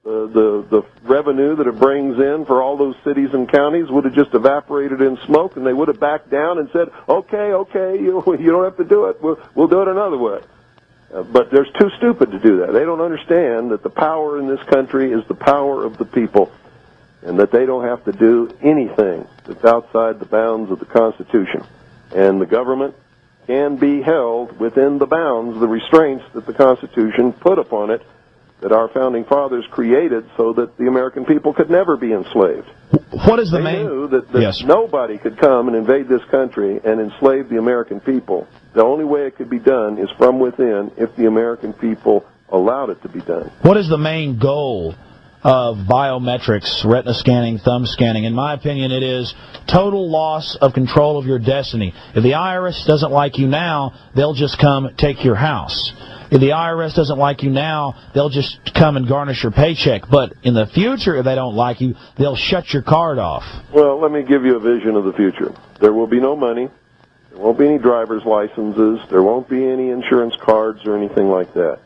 the revenue that it brings in for all those cities and counties would have just evaporated in smoke, and they would have backed down and said, okay, you don't have to do it. We'll do it another way. But they're too stupid to do that. They don't understand that the power in this country is the power of the people, and that they don't have to do anything that's outside the bounds of the Constitution. And the government can be held within the bounds, the restraints that the Constitution put upon it, that our founding fathers created so that the American people could never be enslaved. What is the They knew that nobody could come and invade this country and enslave the American people. The only way it could be done is from within, if the American people allowed it to be done. What is the main goal of biometrics, retina scanning, thumb scanning? In my opinion, it is total loss of control of your destiny. If the IRS doesn't like you now, they'll just come take your house. If the IRS doesn't like you now, they'll just come and garnish your paycheck. But in the future, if they don't like you, they'll shut your card off. Well, let me give you a vision of the future. There will be no money. There won't be any driver's licenses. There won't be any insurance cards or anything like that.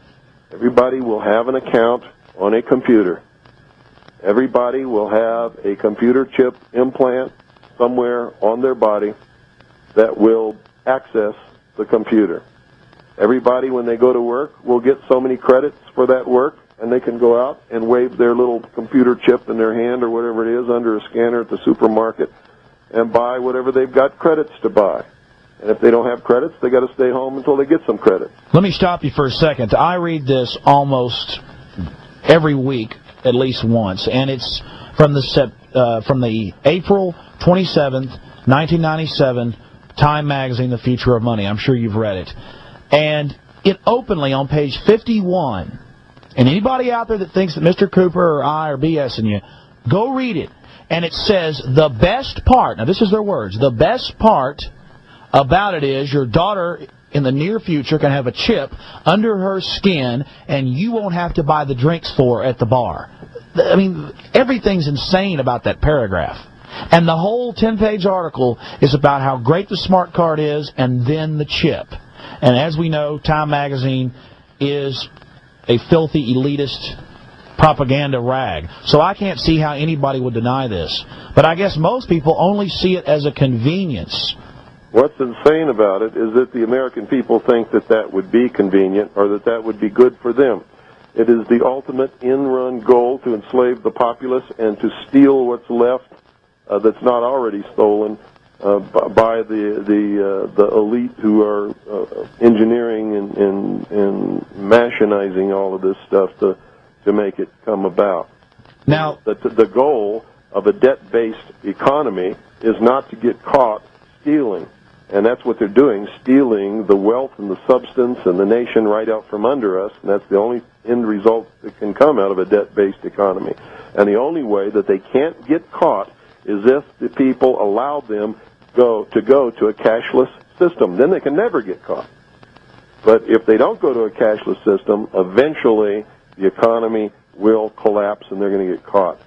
Everybody will have an account on a computer. Everybody will have a computer chip implant somewhere on their body that will access the computer. Everybody, when they go to work, will get so many credits for that work, and they can go out and wave their little computer chip in their hand or whatever it is under a scanner at the supermarket and buy whatever they've got credits to buy. And if they don't have credits, they got to stay home until they get some credits. Let me stop you for a second. I read this almost every week, at least once, and it's from the April 27th, 1997 Time magazine, The Future of Money. I'm sure you've read it. And it openly, on page 51, and anybody out there that thinks that Mr. Cooper or I are BSing you, go read it. And it says, the best part, now this is their words, the best part about it is your daughter in the near future can have a chip under her skin, and you won't have to buy the drinks for her at the bar. I mean, everything's insane about that paragraph. And the whole 10-page article is about how great the smart card is and then the chip. And as we know, Time magazine is a filthy, elitist propaganda rag. So I can't see how anybody would deny this. But I guess most people only see it as a convenience. What's insane about it is that the American people think that that would be convenient or that that would be good for them. It is the ultimate in-run goal to enslave the populace and to steal what's left that's not already stolen by the elite who are engineering and machinizing all of this stuff to make it come about. Now, the goal of a debt-based economy is not to get caught stealing, and that's what they're doing, stealing the wealth and the substance and the nation right out from under us, and that's the only end result that can come out of a debt-based economy. And the only way that they can't get caught is if the people allow them to go to a cashless system. Then they can never get caught. But if they don't go to a cashless system, eventually the economy will collapse and they're going to get caught.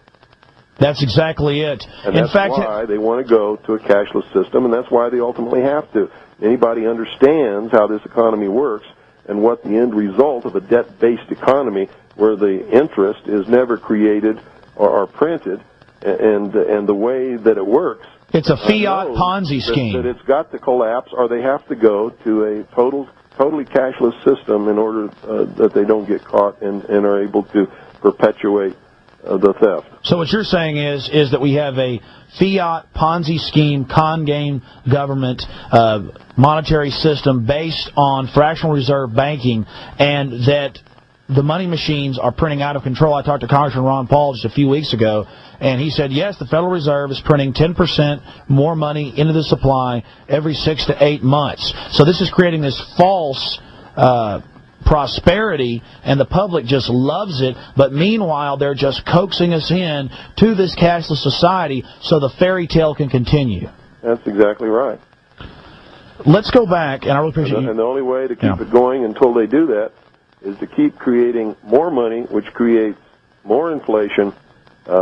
That's exactly it. And that's why they want to go to a cashless system, and that's why they ultimately have to. Anybody understands how this economy works and what the end result of a debt-based economy where the interest is never created or printed, and the way that it works. It's a fiat Ponzi scheme. That it's got to collapse, or they have to go to a totally cashless system in order that they don't get caught and are able to perpetuate the theft. So what you're saying is that we have a fiat Ponzi scheme, con game government monetary system based on fractional reserve banking, and that the money machines are printing out of control. I talked to Congressman Ron Paul just a few weeks ago, and he said, yes, the Federal Reserve is printing 10% more money into the supply every 6 to 8 months. So this is creating this false prosperity, and the public just loves it. But meanwhile, they're just coaxing us in to this cashless society so the fairy tale can continue. That's exactly right. Let's go back, and I really appreciate you. And the only way to keep it going until they do that is to keep creating more money, which creates more inflation,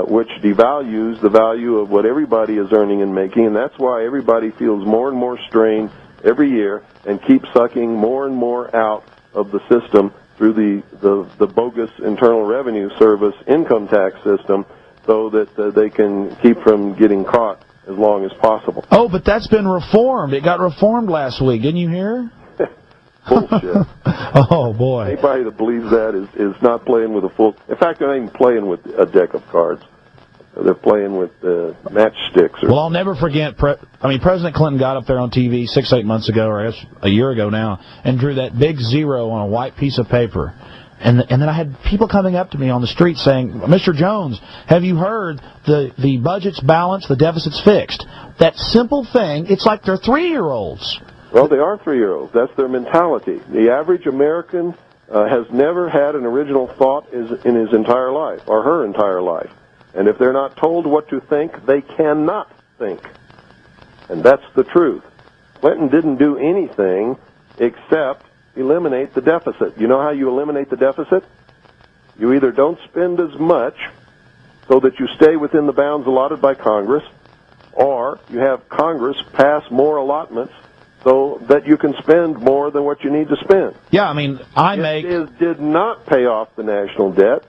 which devalues the value of what everybody is earning and making, and that's why everybody feels more and more strain every year and keeps sucking more and more out of the system through the bogus Internal Revenue Service income tax system so that they can keep from getting caught as long as possible. Oh, but that's been reformed. It got reformed last week. Didn't you hear? Bullshit. Oh, boy. Anybody that believes that is not playing with a full... In fact, they're not even playing with a deck of cards. They're playing with matchsticks. Well, I'll never forget, President Clinton got up there on TV 6-8 months ago, or I guess a year ago now, and drew that big zero on a white piece of paper. And then I had people coming up to me on the street saying, Mr. Jones, have you heard the budget's balanced, the deficit's fixed? That simple thing, it's like they're 3-year-olds. Well, they are 3-year-olds. That's their mentality. The average American has never had an original thought in his entire life, or her entire life. And if they're not told what to think, they cannot think. And that's the truth. Clinton didn't do anything except eliminate the deficit. You know how you eliminate the deficit? You either don't spend as much so that you stay within the bounds allotted by Congress, or you have Congress pass more allotments so that you can spend more than what you need to spend. Yeah, did not pay off the national debt,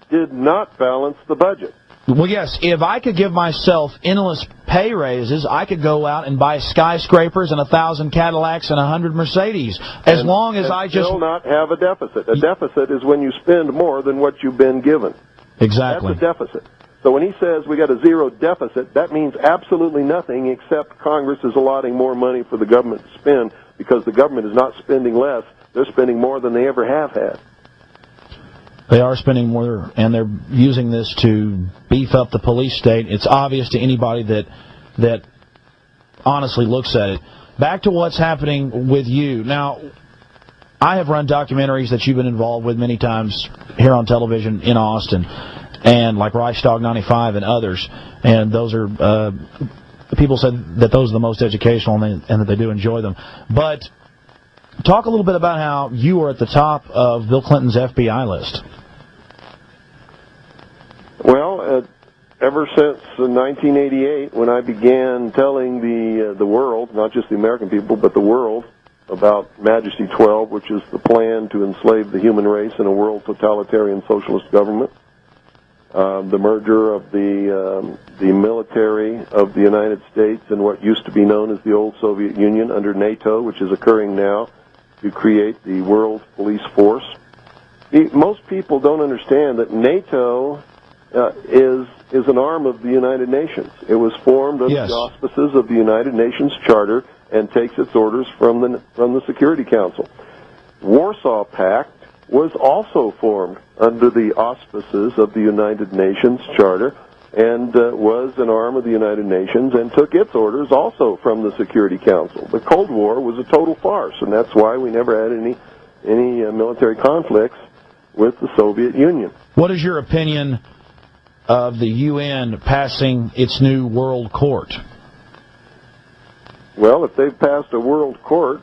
did not balance the budget. Well, yes, if I could give myself endless pay raises, I could go out and buy skyscrapers and 1,000 Cadillacs and 100 Mercedes, as long as I just... still not have a deficit. A deficit is when you spend more than what you've been given. Exactly. That's a deficit. So when he says we got a zero deficit, that means absolutely nothing except Congress is allotting more money for the government to spend, because the government is not spending less. They're spending more than they ever have had. They are spending more, and they're using this to beef up the police state. It's obvious to anybody that honestly looks at it. Back to what's happening with you. Now, I have run documentaries that you've been involved with many times here on television in Austin, and like Reichstag 95 and others. And those are, people said that those are the most educational and that they do enjoy them. But talk a little bit about how you were at the top of Bill Clinton's FBI list. Well, ever since 1988, when I began telling the world, not just the American people, but the world, about Majesty 12, which is the plan to enslave the human race in a world totalitarian socialist government, the merger of the military of the United States and what used to be known as the old Soviet Union under NATO, which is occurring now, to create the world police force. Most people don't understand that NATO is an arm of the United Nations. It was formed under the auspices of the United Nations Charter and takes its orders from the Security Council. Warsaw Pact was also formed under the auspices of the United Nations Charter and was an arm of the United Nations and took its orders also from the Security Council. The Cold War was a total farce, and that's why we never had any military conflicts with the Soviet Union. What is your opinion of the UN passing its new World Court? Well, if they've passed a World Court,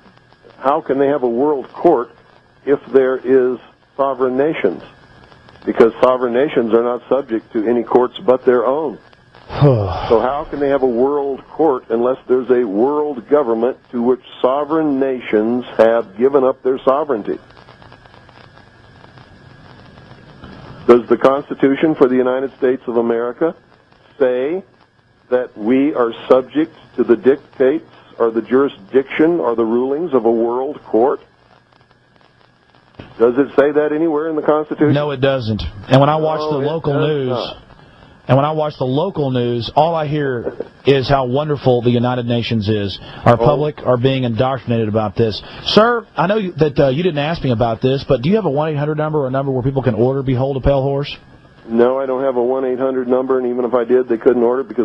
how can they have a World Court if there is sovereign nations? Because sovereign nations are not subject to any courts but their own. So how can they have a world court unless there's a world government to which sovereign nations have given up their sovereignty? Does the Constitution for the United States of America say that we are subject to the dictates or the jurisdiction or the rulings of a world court? Does it say that anywhere in the Constitution? No, it doesn't. And when I watch the local news, all I hear is how wonderful the United Nations is. Our public are being indoctrinated about this. Sir, I know that you didn't ask me about this, but do you have a 1-800 number or a number where people can order Behold a Pale Horse? No, I don't have a 1-800 number, and even if I did, they couldn't order it because